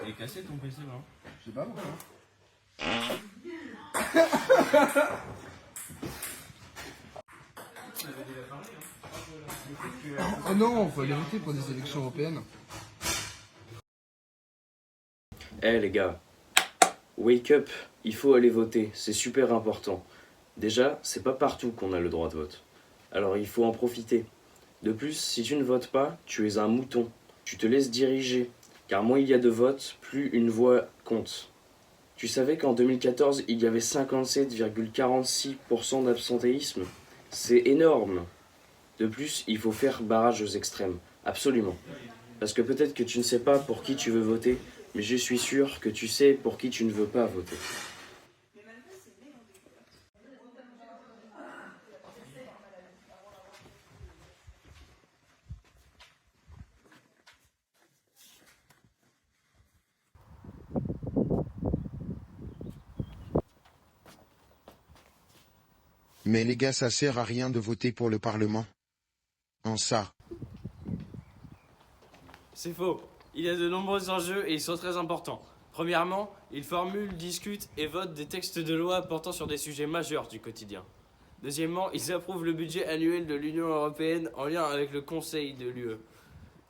Il est cassé ton PC là. Je sais pas pourquoi. Oh non, faut aller voter pour des élections européennes. Eh les gars, wake up, il faut aller voter, c'est super important. Déjà, c'est pas partout qu'on a le droit de vote. Alors il faut en profiter. De plus, si tu ne votes pas, tu es un mouton. Tu te laisses diriger, car moins il y a de votes, plus une voix compte. Tu savais qu'en 2014, il y avait 57,46% d'absentéisme? C'est énorme. De plus, il faut faire barrage aux extrêmes, absolument. Parce que peut-être que tu ne sais pas pour qui tu veux voter, mais je suis sûr que tu sais pour qui tu ne veux pas voter. Mais les gars, ça sert à rien de voter pour le Parlement. En ça. C'est faux. Il y a de nombreux enjeux et ils sont très importants. Premièrement, ils formulent, discutent et votent des textes de loi portant sur des sujets majeurs du quotidien. Deuxièmement, ils approuvent le budget annuel de l'Union européenne en lien avec le Conseil de l'UE.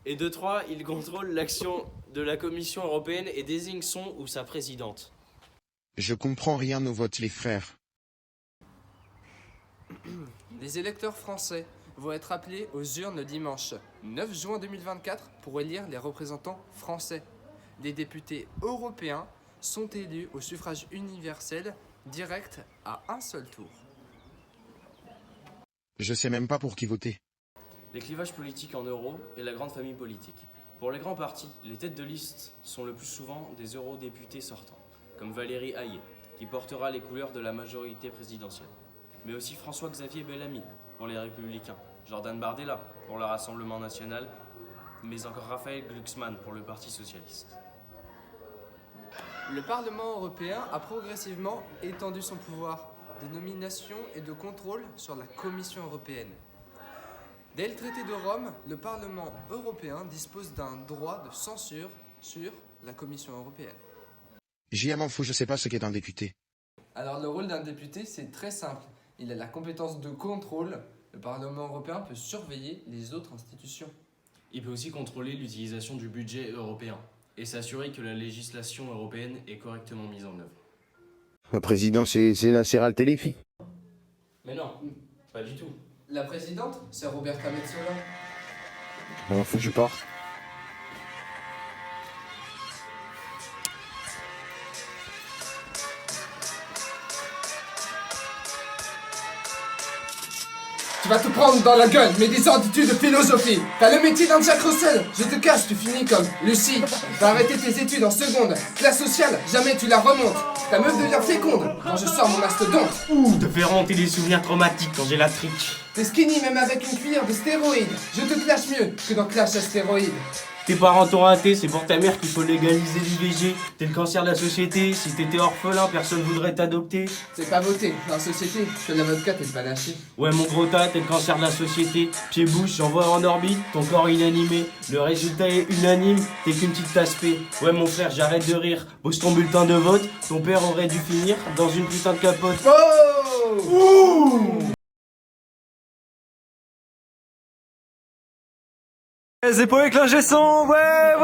Et de trois, ils contrôlent l'action de la Commission européenne et désignent son ou sa présidente. Je comprends rien au vote, les frères. Les électeurs français vont être appelés aux urnes le dimanche 9 juin 2024 pour élire les représentants français. Les députés européens sont élus au suffrage universel direct à un seul tour. Je sais même pas pour qui voter. Les clivages politiques en euro et la grande famille politique. Pour les grands partis, les têtes de liste sont le plus souvent des eurodéputés sortants, comme Valérie Hayé, qui portera les couleurs de la majorité présidentielle. Mais aussi François-Xavier Bellamy pour les Républicains, Jordan Bardella pour le Rassemblement National, mais encore Raphaël Glucksmann pour le Parti Socialiste. Le Parlement européen a progressivement étendu son pouvoir de nomination et de contrôle sur la Commission européenne. Dès le traité de Rome, le Parlement européen dispose d'un droit de censure sur la Commission européenne. J'y m'en fous, je sais pas ce qu'est un député. Alors le rôle d'un député, c'est très simple. Il a la compétence de contrôle. Le Parlement européen peut surveiller les autres institutions. Il peut aussi contrôler l'utilisation du budget européen et s'assurer que la législation européenne est correctement mise en œuvre. Le président, c'est Nasser Al-Khelaifi. Mais non, pas du tout. La présidente, c'est Roberta Metsola. M'en fous, je pars. Tu vas te prendre dans la gueule, mais des attitudes de philosophie. T'as le métier d'un Jack Russell. Je te cache, tu finis comme Lucie. T'as arrêté tes études en seconde. Classe sociale, jamais tu la remontes. Ta meuf devient féconde quand je sors mon mastodonte. Ouh, te faire remonter des souvenirs traumatiques quand j'ai la trique. T'es skinny même avec une cuillère de stéroïdes. Je te clash mieux que dans Clash Astéroïdes. Tes parents t'ont raté, c'est pour ta mère qu'il faut légaliser l'IVG. T'es le cancer de la société, si t'étais orphelin, personne voudrait t'adopter. C'est pas voté, dans la société, je fais de la vodka, t'es le panaché. Ouais mon gros tas, t'es le cancer de la société. Pied-bouche, j'envoie en orbite, ton corps inanimé. Le résultat est unanime, t'es qu'une petite tasse P. Ouais mon frère, j'arrête de rire. Pose ton bulletin de vote, ton père aurait dû finir dans une putain de capote. Oh ouh. C'est pour éclanger son, ouais